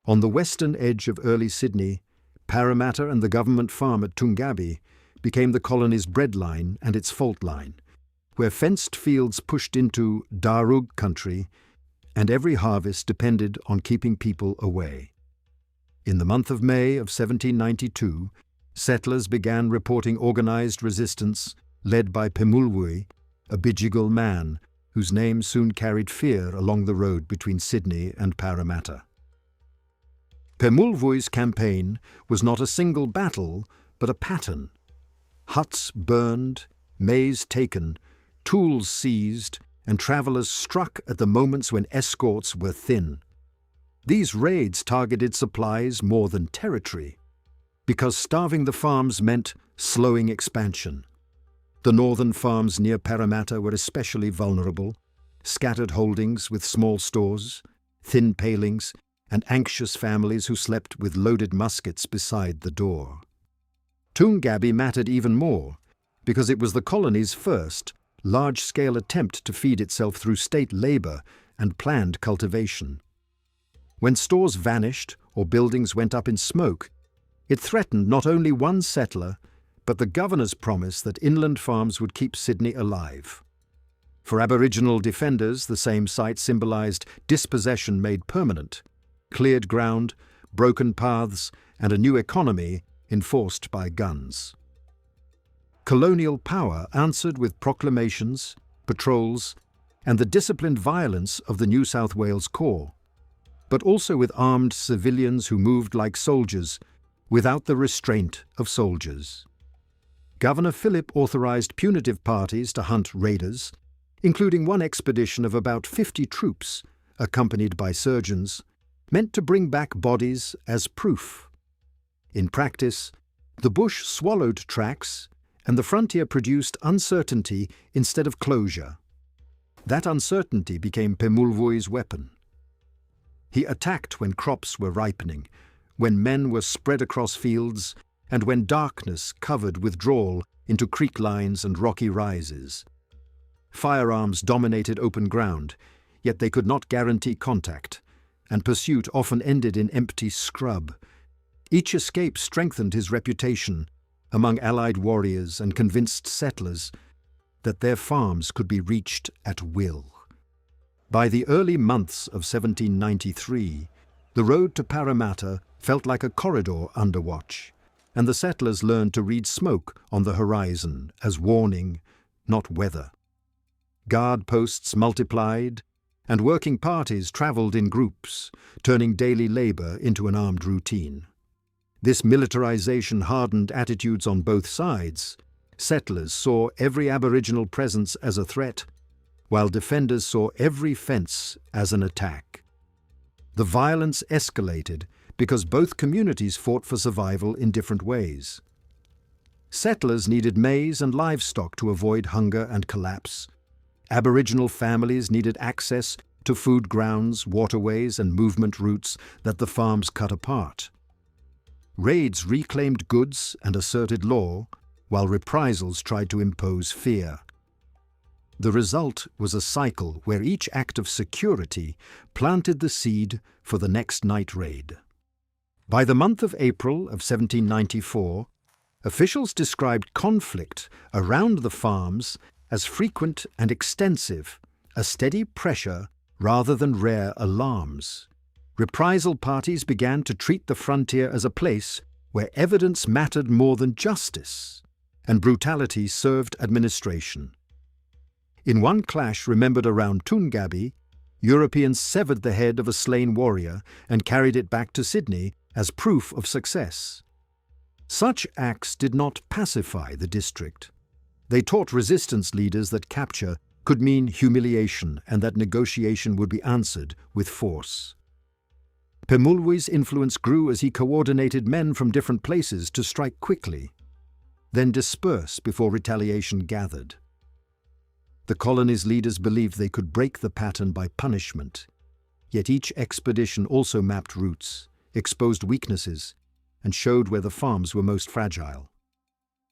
On the western edge of early Sydney, Parramatta and the government farm at Toongabbie became the colony's breadline and its fault line, where fenced fields pushed into Darug country, and every harvest depended on keeping people away. In the month of May of 1792, settlers began reporting organised resistance led by Pemulwuy, a Bidjigal man whose name soon carried fear along the road between Sydney and Parramatta. Pemulwuy's campaign was not a single battle, but a pattern. Huts burned, maize taken, tools seized, and travellers struck at the moments when escorts were thin. These raids targeted supplies more than territory, because starving the farms meant slowing expansion. The northern farms near Parramatta were especially vulnerable, scattered holdings with small stores, thin palings, and anxious families who slept with loaded muskets beside the door. Toongabbie mattered even more, because it was the colony's first large-scale attempt to feed itself through state labour and planned cultivation. When stores vanished or buildings went up in smoke, it threatened not only one settler, but the governor's promise that inland farms would keep Sydney alive. For Aboriginal defenders, the same site symbolised dispossession made permanent, cleared ground, broken paths, and a new economy enforced by guns. Colonial power answered with proclamations, patrols, and the disciplined violence of the New South Wales Corps, but also with armed civilians who moved like soldiers without the restraint of soldiers. Governor Phillip authorised punitive parties to hunt raiders, including one expedition of about 50 troops, accompanied by surgeons, meant to bring back bodies as proof. In practice, the bush swallowed tracks, and the frontier produced uncertainty instead of closure. That uncertainty became Pemulwuy's weapon. He attacked when crops were ripening, when men were spread across fields, and when darkness covered withdrawal into creek lines and rocky rises. Firearms dominated open ground, yet they could not guarantee contact, and pursuit often ended in empty scrub. Each escape strengthened his reputation among allied warriors and convinced settlers that their farms could be reached at will. By the early months of 1793, the road to Parramatta felt like a corridor under watch, and the settlers learned to read smoke on the horizon as warning, not weather. Guard posts multiplied, and working parties travelled in groups, turning daily labour into an armed routine. This militarisation hardened attitudes on both sides. Settlers saw every Aboriginal presence as a threat, while defenders saw every fence as an attack. The violence escalated because both communities fought for survival in different ways. Settlers needed maize and livestock to avoid hunger and collapse. Aboriginal families needed access to food grounds, waterways, and movement routes that the farms cut apart. Raids reclaimed goods and asserted law, while reprisals tried to impose fear. The result was a cycle where each act of security planted the seed for the next night raid. By the month of April of 1794, officials described conflict around the farms as frequent and extensive, a steady pressure rather than rare alarms. Reprisal parties began to treat the frontier as a place where evidence mattered more than justice, and brutality served administration. In one clash remembered around Toongabbie, Europeans severed the head of a slain warrior and carried it back to Sydney as proof of success. Such acts did not pacify the district. They taught resistance leaders that capture could mean humiliation and that negotiation would be answered with force. Pemulwuy's influence grew as he coordinated men from different places to strike quickly, then disperse before retaliation gathered. The colony's leaders believed they could break the pattern by punishment, yet each expedition also mapped routes, exposed weaknesses, and showed where the farms were most fragile.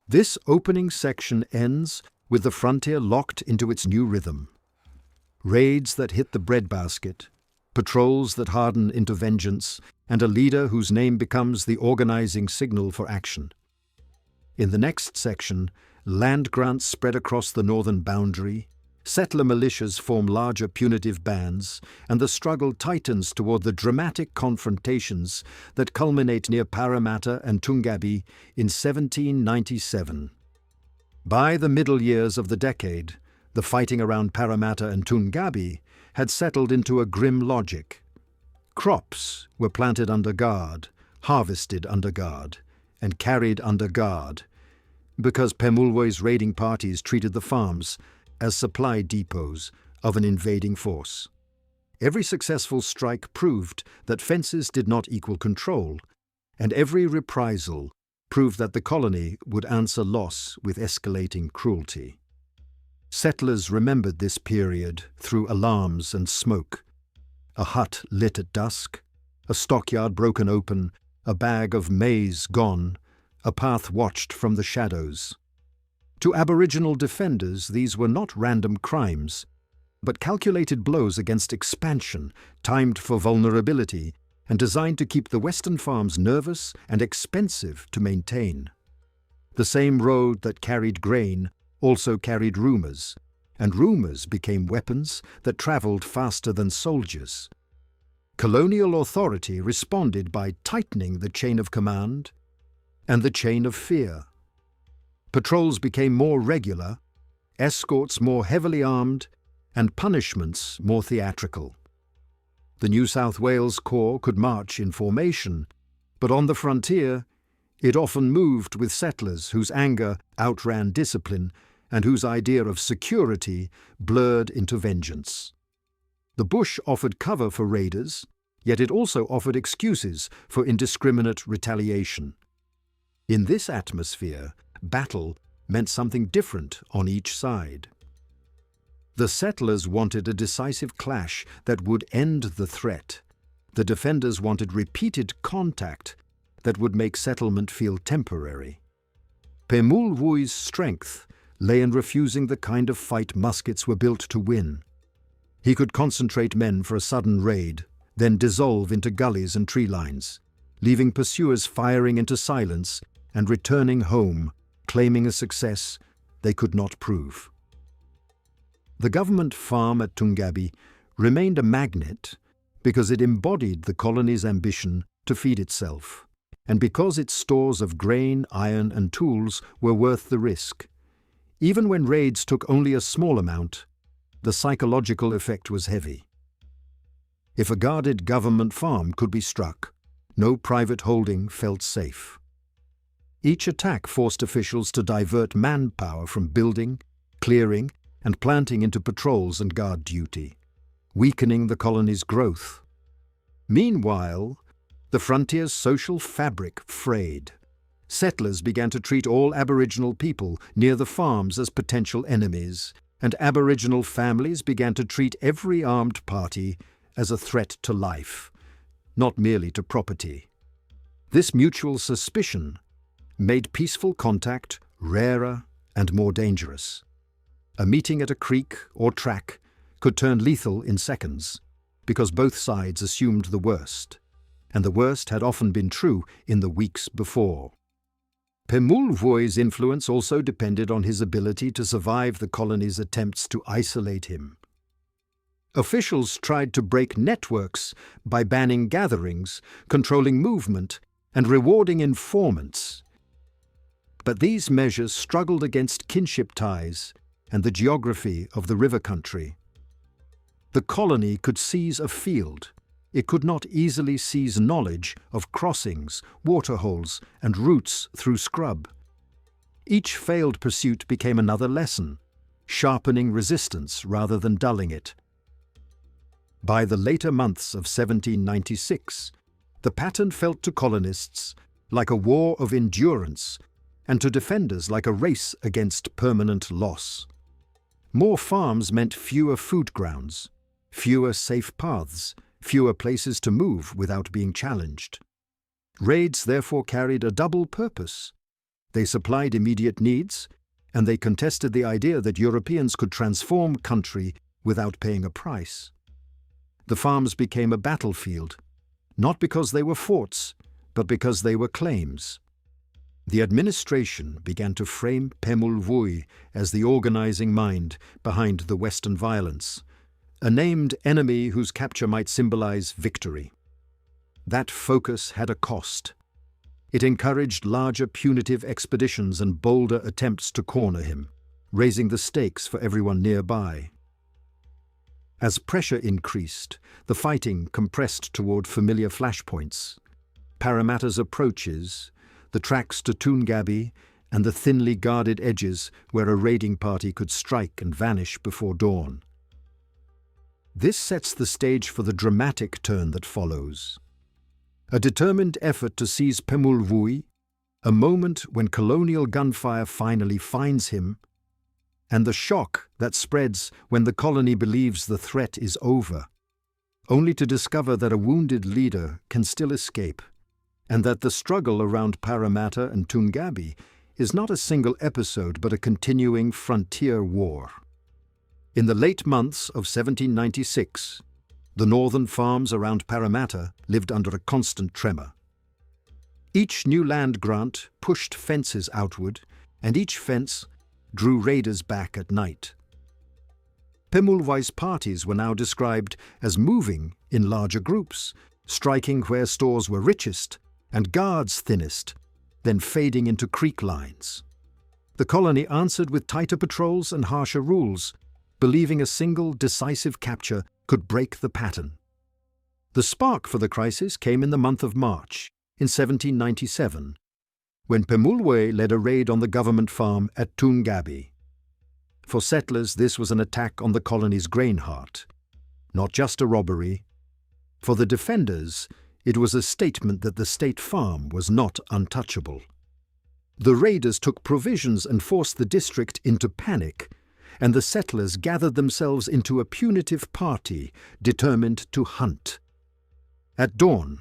This opening section ends with the frontier locked into its new rhythm. Raids that hit the breadbasket, patrols that harden into vengeance, and a leader whose name becomes the organizing signal for action. In the next section, land grants spread across the northern boundary, settler militias form larger punitive bands, and the struggle tightens toward the dramatic confrontations that culminate near Parramatta and Toongabbie in 1797. By the middle years of the decade, the fighting around Parramatta and Toongabbie had settled into a grim logic. Crops were planted under guard, harvested under guard, and carried under guard, because Pemulwuy's raiding parties treated the farms as supply depots of an invading force. Every successful strike proved that fences did not equal control, and every reprisal proved that the colony would answer loss with escalating cruelty. Settlers remembered this period through alarms and smoke. A hut lit at dusk, a stockyard broken open, a bag of maize gone, a path watched from the shadows. To Aboriginal defenders, these were not random crimes, but calculated blows against expansion, timed for vulnerability, and designed to keep the Western farms nervous and expensive to maintain. The same road that carried grain also carried rumours, and rumours became weapons that travelled faster than soldiers. Colonial authority responded by tightening the chain of command and the chain of fear. Patrols became more regular, escorts more heavily armed, and punishments more theatrical. The New South Wales Corps could march in formation, but on the frontier, it often moved with settlers whose anger outran discipline and whose idea of security blurred into vengeance. The bush offered cover for raiders, yet it also offered excuses for indiscriminate retaliation. In this atmosphere, battle meant something different on each side. The settlers wanted a decisive clash that would end the threat. The defenders wanted repeated contact that would make settlement feel temporary. Pemulwuy's strength lay in refusing the kind of fight muskets were built to win. He could concentrate men for a sudden raid, then dissolve into gullies and tree lines, leaving pursuers firing into silence and returning home, claiming a success they could not prove. The government farm at Toongabbie remained a magnet because it embodied the colony's ambition to feed itself, and because its stores of grain, iron, and tools were worth the risk. Even when raids took only a small amount, the psychological effect was heavy. If a guarded government farm could be struck, no private holding felt safe. Each attack forced officials to divert manpower from building, clearing, and planting into patrols and guard duty, weakening the colony's growth. Meanwhile, the frontier's social fabric frayed. Settlers began to treat all Aboriginal people near the farms as potential enemies, and Aboriginal families began to treat every armed party as a threat to life, not merely to property. This mutual suspicion made peaceful contact rarer and more dangerous. A meeting at a creek or track could turn lethal in seconds, because both sides assumed the worst, and the worst had often been true in the weeks before. Pemulwuy's influence also depended on his ability to survive the colony's attempts to isolate him. Officials tried to break networks by banning gatherings, controlling movement, and rewarding informants. But these measures struggled against kinship ties and the geography of the river country. The colony could seize a field. It could not easily seize knowledge of crossings, waterholes, and routes through scrub. Each failed pursuit became another lesson, sharpening resistance rather than dulling it. By the later months of 1796, the pattern felt to colonists like a war of endurance, and to defenders like a race against permanent loss. More farms meant fewer food grounds, fewer safe paths, fewer places to move without being challenged. Raids therefore carried a double purpose. They supplied immediate needs, and they contested the idea that Europeans could transform country without paying a price. The farms became a battlefield, not because they were forts, but because they were claims. The administration began to frame Pemulwuy as the organizing mind behind the Western violence, a named enemy whose capture might symbolize victory. That focus had a cost. It encouraged larger punitive expeditions and bolder attempts to corner him, raising the stakes for everyone nearby. As pressure increased, the fighting compressed toward familiar flashpoints: Parramatta's approaches, the tracks to Toongabbie, and the thinly guarded edges where a raiding party could strike and vanish before dawn. This sets the stage for the dramatic turn that follows. A determined effort to seize Pemulwuy, a moment when colonial gunfire finally finds him, and the shock that spreads when the colony believes the threat is over, only to discover that a wounded leader can still escape, and that the struggle around Parramatta and Toongabbie is not a single episode but a continuing frontier war. In the late months of 1796, the northern farms around Parramatta lived under a constant tremor. Each new land grant pushed fences outward, and each fence drew raiders back at night. Pemulwuy's parties were now described as moving in larger groups, striking where stores were richest and guards thinnest, then fading into creek lines. The colony answered with tighter patrols and harsher rules, believing a single decisive capture could break the pattern. The spark for the crisis came in the month of March, in 1797, when Pemulwuy led a raid on the government farm at Toongabbie. For settlers, this was an attack on the colony's grain heart, not just a robbery. For the defenders, it was a statement that the state farm was not untouchable. The raiders took provisions and forced the district into panic, and the settlers gathered themselves into a punitive party determined to hunt. At dawn,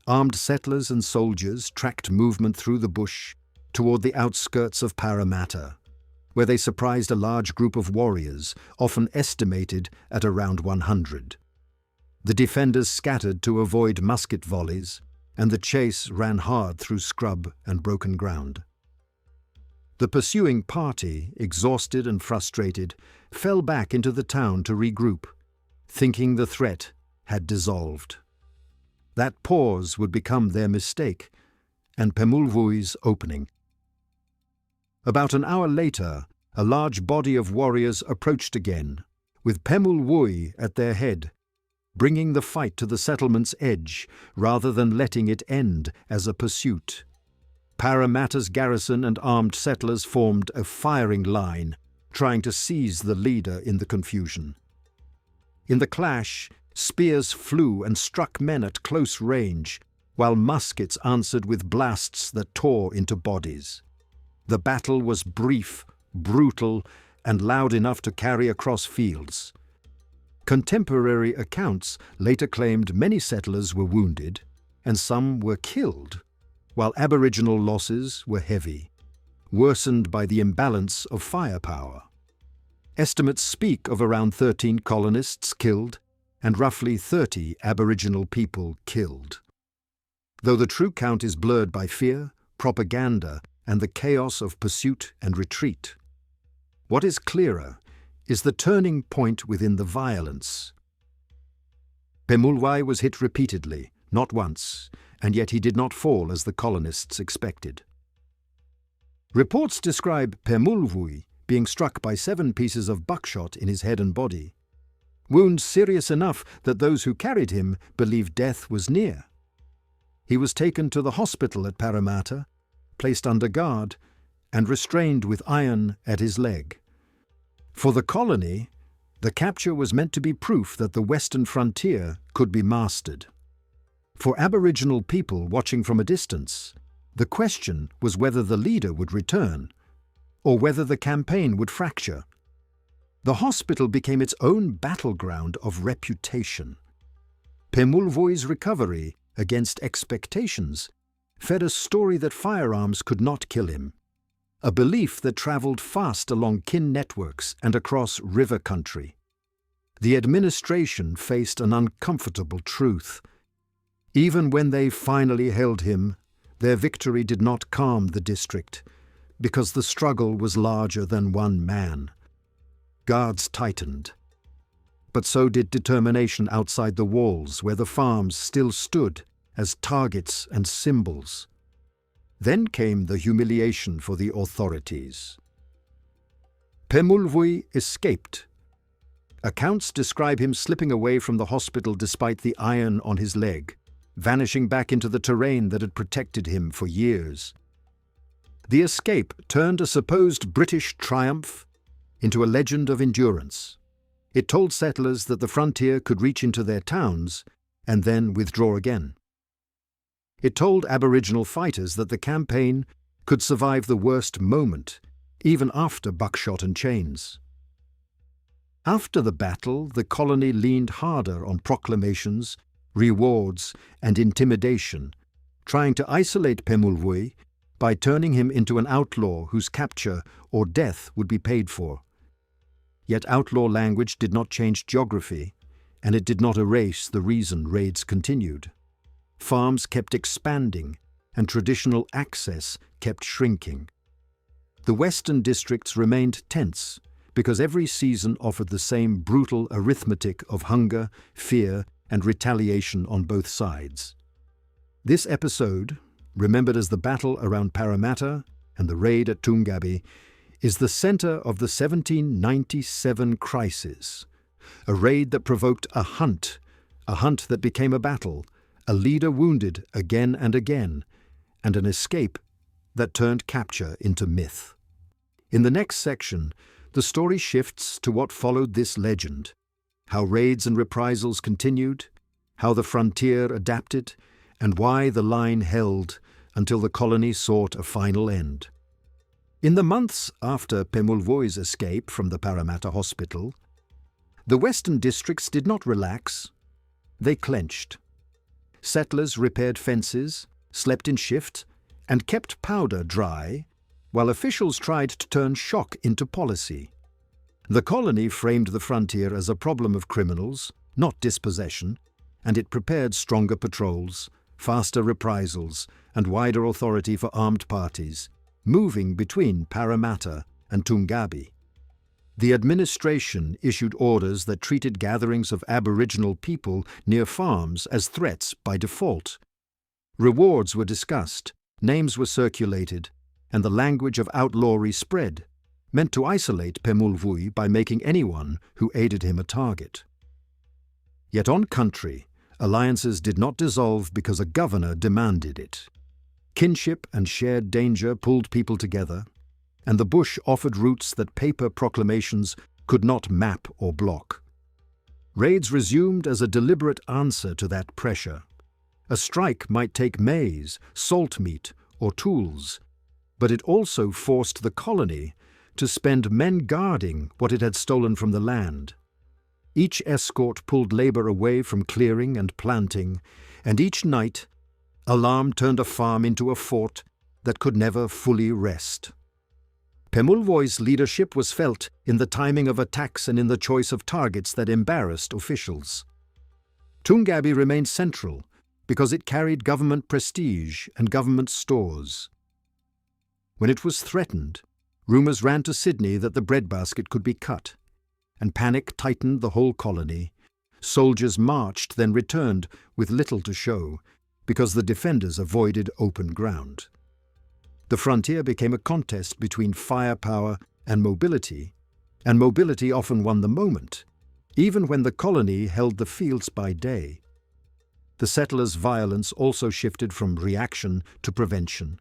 armed settlers and soldiers tracked movement through the bush toward the outskirts of Parramatta, where they surprised a large group of warriors, often estimated at around 100. The defenders scattered to avoid musket volleys, and the chase ran hard through scrub and broken ground. The pursuing party, exhausted and frustrated, fell back into the town to regroup, thinking the threat had dissolved. That pause would become their mistake, and Pemulwuy's opening. About an hour later, a large body of warriors approached again, with Pemulwuy at their head, bringing the fight to the settlement's edge rather than letting it end as a pursuit. Parramatta's garrison and armed settlers formed a firing line, trying to seize the leader in the confusion. In the clash, spears flew and struck men at close range, while muskets answered with blasts that tore into bodies. The battle was brief, brutal, and loud enough to carry across fields. Contemporary accounts later claimed many settlers were wounded, and some were killed, while Aboriginal losses were heavy, worsened by the imbalance of firepower. Estimates speak of around 13 colonists killed and roughly 30 Aboriginal people killed. Though the true count is blurred by fear, propaganda, and the chaos of pursuit and retreat. What is clearer is the turning point within the violence. Pemulwuy was hit repeatedly, not once, and yet he did not fall as the colonists expected. Reports describe Pemulwuy being struck by 7 pieces of buckshot in his head and body, wounds serious enough that those who carried him believed death was near. He was taken to the hospital at Parramatta, placed under guard, and restrained with iron at his leg. For the colony, the capture was meant to be proof that the western frontier could be mastered. For Aboriginal people watching from a distance, the question was whether the leader would return, or whether the campaign would fracture. The hospital became its own battleground of reputation. Pemulwuy's recovery, against expectations, fed a story that firearms could not kill him, a belief that travelled fast along kin networks and across river country. The administration faced an uncomfortable truth. Even when they finally held him, their victory did not calm the district, because the struggle was larger than one man. Guards tightened. But so did determination outside the walls, where the farms still stood as targets and symbols. Then came the humiliation for the authorities. Pemulwuy escaped. Accounts describe him slipping away from the hospital despite the iron on his leg, vanishing back into the terrain that had protected him for years. The escape turned a supposed British triumph into a legend of endurance. It told settlers that the frontier could reach into their towns and then withdraw again. It told Aboriginal fighters that the campaign could survive the worst moment, even after buckshot and chains. After the battle, the colony leaned harder on proclamations, rewards, and intimidation, trying to isolate Pemulwuy by turning him into an outlaw whose capture or death would be paid for. Yet outlaw language did not change geography, and it did not erase the reason raids continued. Farms kept expanding, and traditional access kept shrinking. The western districts remained tense, because every season offered the same brutal arithmetic of hunger, fear, and retaliation on both sides. This episode, remembered as the battle around Parramatta and the raid at Toongabbie, is the center of the 1797 crisis, a raid that provoked a hunt that became a battle, a leader wounded again and again, and an escape that turned capture into myth. In the next section, the story shifts to what followed this legend, how raids and reprisals continued, how the frontier adapted, and why the line held until the colony sought a final end. In the months after Pemulwuy's escape from the Parramatta hospital, the western districts did not relax, they clenched. Settlers repaired fences, slept in shift, and kept powder dry, while officials tried to turn shock into policy. The colony framed the frontier as a problem of criminals, not dispossession, and it prepared stronger patrols, faster reprisals, and wider authority for armed parties, moving between Parramatta and Toongabbie. The administration issued orders that treated gatherings of Aboriginal people near farms as threats by default. Rewards were discussed, names were circulated, and the language of outlawry spread, meant to isolate Pemulwuy by making anyone who aided him a target. Yet on country, alliances did not dissolve because a governor demanded it. Kinship and shared danger pulled people together, and the bush offered routes that paper proclamations could not map or block. Raids resumed as a deliberate answer to that pressure. A strike might take maize, salt meat, or tools, but it also forced the colony to spend men guarding what it had stolen from the land. Each escort pulled labor away from clearing and planting, and each night, alarm turned a farm into a fort that could never fully rest. Pemulwuy's leadership was felt in the timing of attacks and in the choice of targets that embarrassed officials. Toongabbie remained central because it carried government prestige and government stores. When it was threatened, rumours ran to Sydney that the breadbasket could be cut, and panic tightened the whole colony. Soldiers marched, then returned with little to show, because the defenders avoided open ground. The frontier became a contest between firepower and mobility often won the moment, even when the colony held the fields by day. The settlers' violence also shifted from reaction to prevention.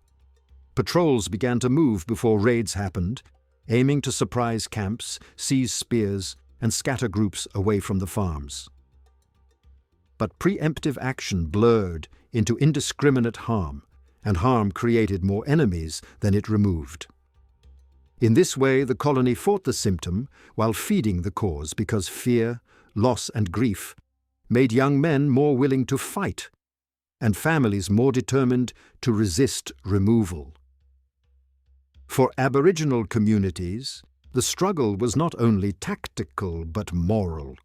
Patrols began to move before raids happened, aiming to surprise camps, seize spears, and scatter groups away from the farms. But preemptive action blurred into indiscriminate harm, and harm created more enemies than it removed. In this way, the colony fought the symptom while feeding the cause, because fear, loss, and grief made young men more willing to fight, and families more determined to resist removal. For Aboriginal communities, the struggle was not only tactical but moral.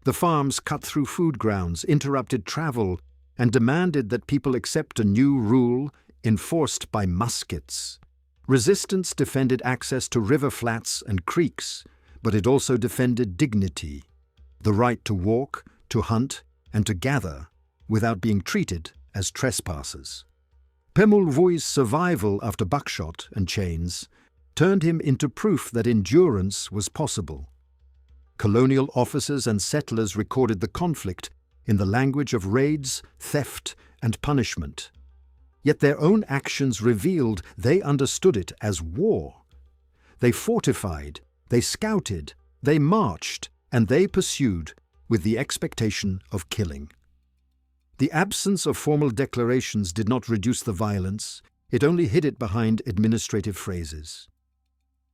The farms cut through food grounds, interrupted travel, and demanded that people accept a new rule enforced by muskets. Resistance defended access to river flats and creeks, but it also defended dignity, the right to walk, to hunt, and to gather without being treated as trespassers. Pemulwuy's survival after buckshot and chains turned him into proof that endurance was possible. Colonial officers and settlers recorded the conflict in the language of raids, theft, and punishment. Yet their own actions revealed they understood it as war. They fortified, they scouted, they marched, and they pursued with the expectation of killing. The absence of formal declarations did not reduce the violence, it only hid it behind administrative phrases.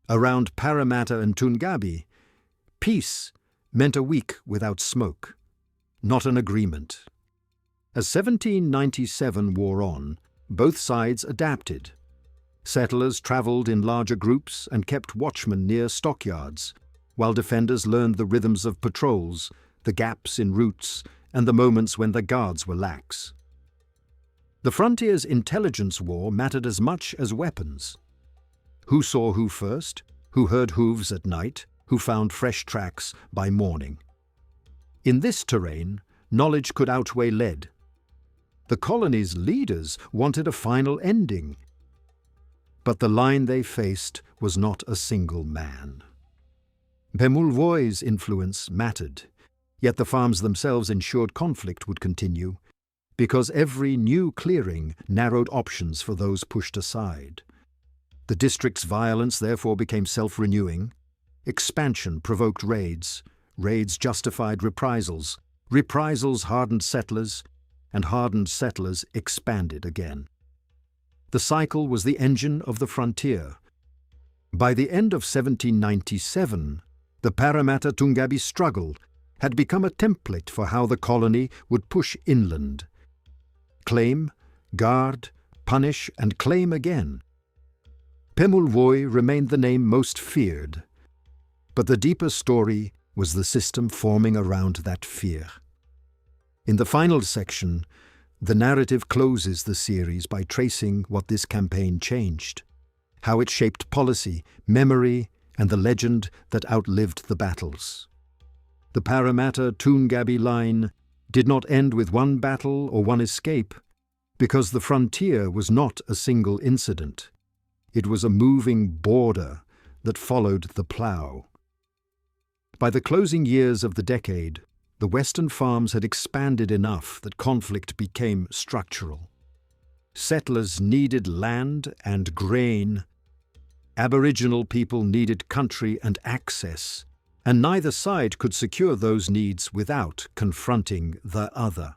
Around Parramatta and Toongabbie, peace meant a week without smoke, not an agreement. As 1797 wore on, both sides adapted. Settlers travelled in larger groups and kept watchmen near stockyards, while defenders learned the rhythms of patrols, the gaps in routes, and the moments when the guards were lax. The frontier's intelligence war mattered as much as weapons. Who saw who first? Who heard hooves at night? Who found fresh tracks by morning? In this terrain, knowledge could outweigh lead. The colony's leaders wanted a final ending. But the line they faced was not a single man. Pemulwuy's influence mattered, yet the farms themselves ensured conflict would continue, because every new clearing narrowed options for those pushed aside. The district's violence therefore became self-renewing. Expansion provoked raids, raids justified reprisals, reprisals hardened settlers, and hardened settlers expanded again. The cycle was the engine of the frontier. By the end of 1797, the Parramatta-Toongabbie struggle had become a template for how the colony would push inland. Claim, guard, punish, and claim again. Pemulwuy remained the name most feared, but the deeper story was the system forming around that fear. In the final section, the narrative closes the series by tracing what this campaign changed, how it shaped policy, memory, and the legend that outlived the battles. The Parramatta-Toongabbie line did not end with one battle or one escape, because the frontier was not a single incident. It was a moving border that followed the plough. By the closing years of the decade, the western farms had expanded enough that conflict became structural. Settlers needed land and grain. Aboriginal people needed country and access, and neither side could secure those needs without confronting the other.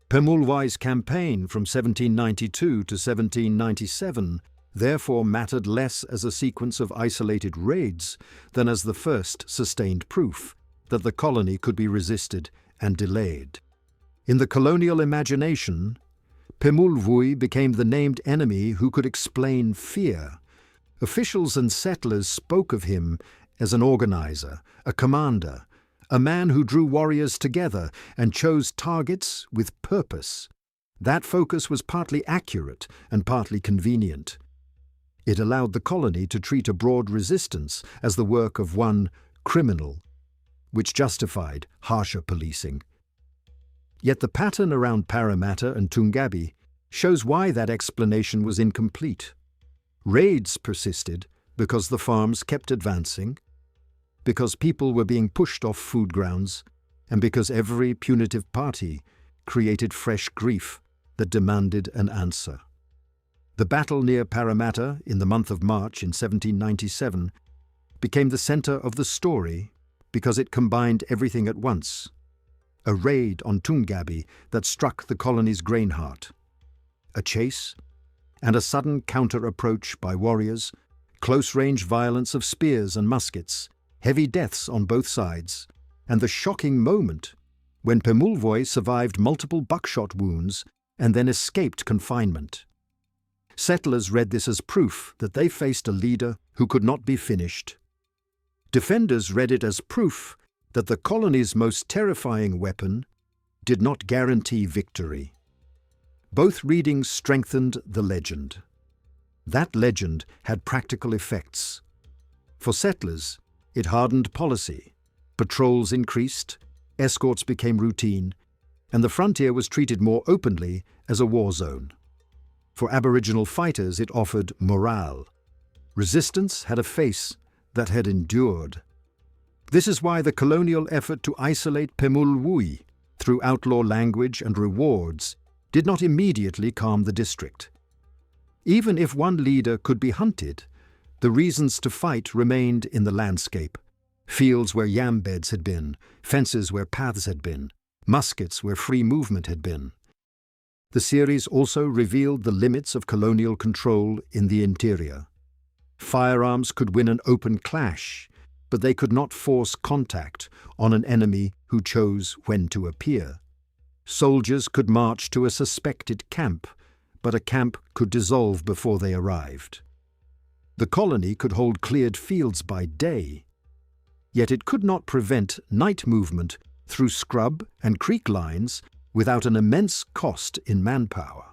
Pemulwuy's campaign from 1792 to 1797 therefore mattered less as a sequence of isolated raids than as the first sustained proof that the colony could be resisted and delayed. In the colonial imagination, Pemulwuy became the named enemy who could explain fear. Officials and settlers spoke of him as an organizer, a commander, a man who drew warriors together and chose targets with purpose. That focus was partly accurate and partly convenient. It allowed the colony to treat a broad resistance as the work of one criminal, which justified harsher policing. Yet the pattern around Parramatta and Toongabbie shows why that explanation was incomplete. Raids persisted because the farms kept advancing, because people were being pushed off food grounds, and because every punitive party created fresh grief that demanded an answer. The battle near Parramatta in the month of March in 1797 became the center of the story because it combined everything at once. A raid on Toongabbie that struck the colony's grain heart, a chase, and a sudden counter-approach by warriors, close-range violence of spears and muskets, heavy deaths on both sides, and the shocking moment when Pemulwuy survived multiple buckshot wounds and then escaped confinement. Settlers read this as proof that they faced a leader who could not be finished. Defenders read it as proof that the colony's most terrifying weapon did not guarantee victory. Both readings strengthened the legend. That legend had practical effects. For settlers, it hardened policy. Patrols increased, escorts became routine, and the frontier was treated more openly as a war zone. For Aboriginal fighters, it offered morale. Resistance had a face that had endured. This is why the colonial effort to isolate Pemulwuy through outlaw language and rewards did not immediately calm the district. Even if one leader could be hunted, the reasons to fight remained in the landscape. Fields where yam beds had been, fences where paths had been, muskets where free movement had been. The series also revealed the limits of colonial control in the interior. Firearms could win an open clash, but they could not force contact on an enemy who chose when to appear. Soldiers could march to a suspected camp, but a camp could dissolve before they arrived. The colony could hold cleared fields by day, yet it could not prevent night movement through scrub and creek lines without an immense cost in manpower.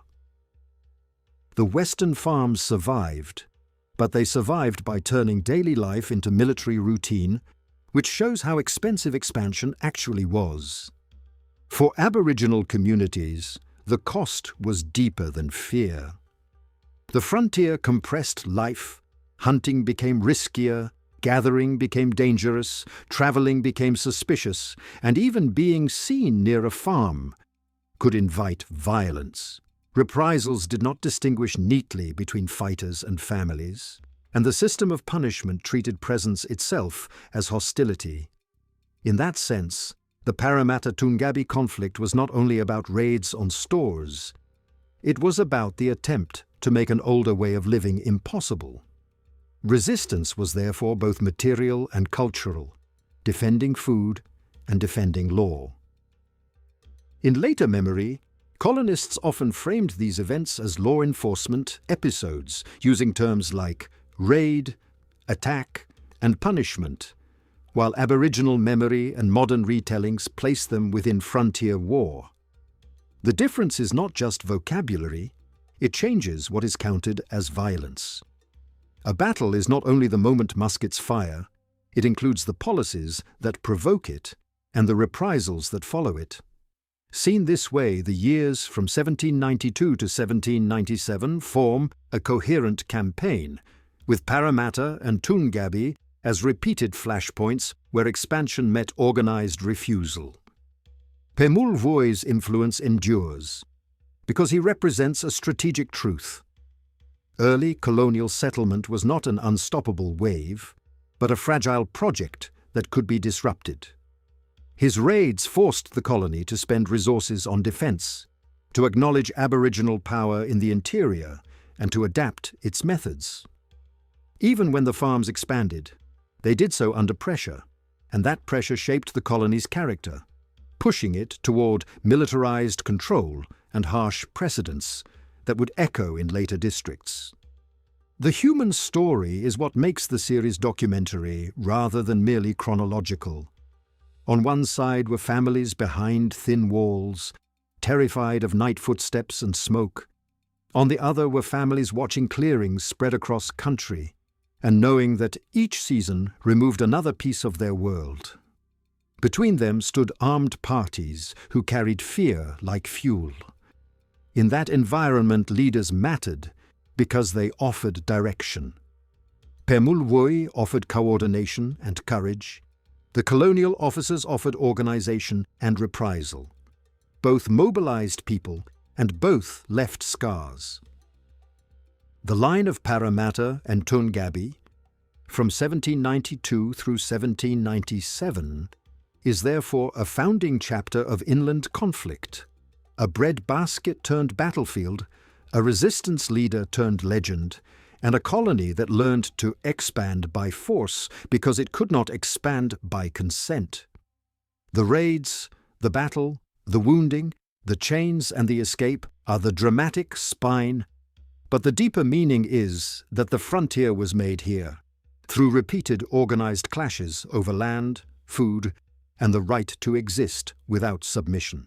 The western farms survived, but they survived by turning daily life into military routine, which shows how expensive expansion actually was. For Aboriginal communities, the cost was deeper than fear. The frontier compressed life, hunting became riskier, gathering became dangerous, traveling became suspicious, and even being seen near a farm could invite violence. Reprisals did not distinguish neatly between fighters and families, and the system of punishment treated presence itself as hostility. In that sense, the Parramatta Toongabbie conflict was not only about raids on stores, it was about the attempt to make an older way of living impossible. Resistance was therefore both material and cultural, defending food and defending law. In later memory, colonists often framed these events as law enforcement episodes, using terms like raid, attack, and punishment, while Aboriginal memory and modern retellings place them within frontier war. The difference is not just vocabulary, it changes what is counted as violence. A battle is not only the moment muskets fire, it includes the policies that provoke it and the reprisals that follow it. Seen this way, the years from 1792 to 1797 form a coherent campaign, with Parramatta and Toongabbie as repeated flashpoints where expansion met organized refusal. Pemulwuy's influence endures, because he represents a strategic truth. Early colonial settlement was not an unstoppable wave, but a fragile project that could be disrupted. His raids forced the colony to spend resources on defense, to acknowledge Aboriginal power in the interior, and to adapt its methods. Even when the farms expanded, they did so under pressure, and that pressure shaped the colony's character, pushing it toward militarized control and harsh precedents that would echo in later districts. The human story is what makes the series documentary rather than merely chronological. On one side were families behind thin walls, terrified of night footsteps and smoke. On the other were families watching clearings spread across country, and knowing that each season removed another piece of their world. Between them stood armed parties who carried fear like fuel. In that environment, leaders mattered because they offered direction. Pemulwuy offered coordination and courage. The colonial officers offered organization and reprisal. Both mobilized people and both left scars. The line of Parramatta and Toongabbie, from 1792 through 1797, is therefore a founding chapter of inland conflict, a breadbasket turned battlefield, a resistance leader turned legend, and a colony that learned to expand by force because it could not expand by consent. The raids, the battle, the wounding, the chains and the escape are the dramatic spine, but the deeper meaning is that the frontier was made here, through repeated organized clashes over land, food, and the right to exist without submission.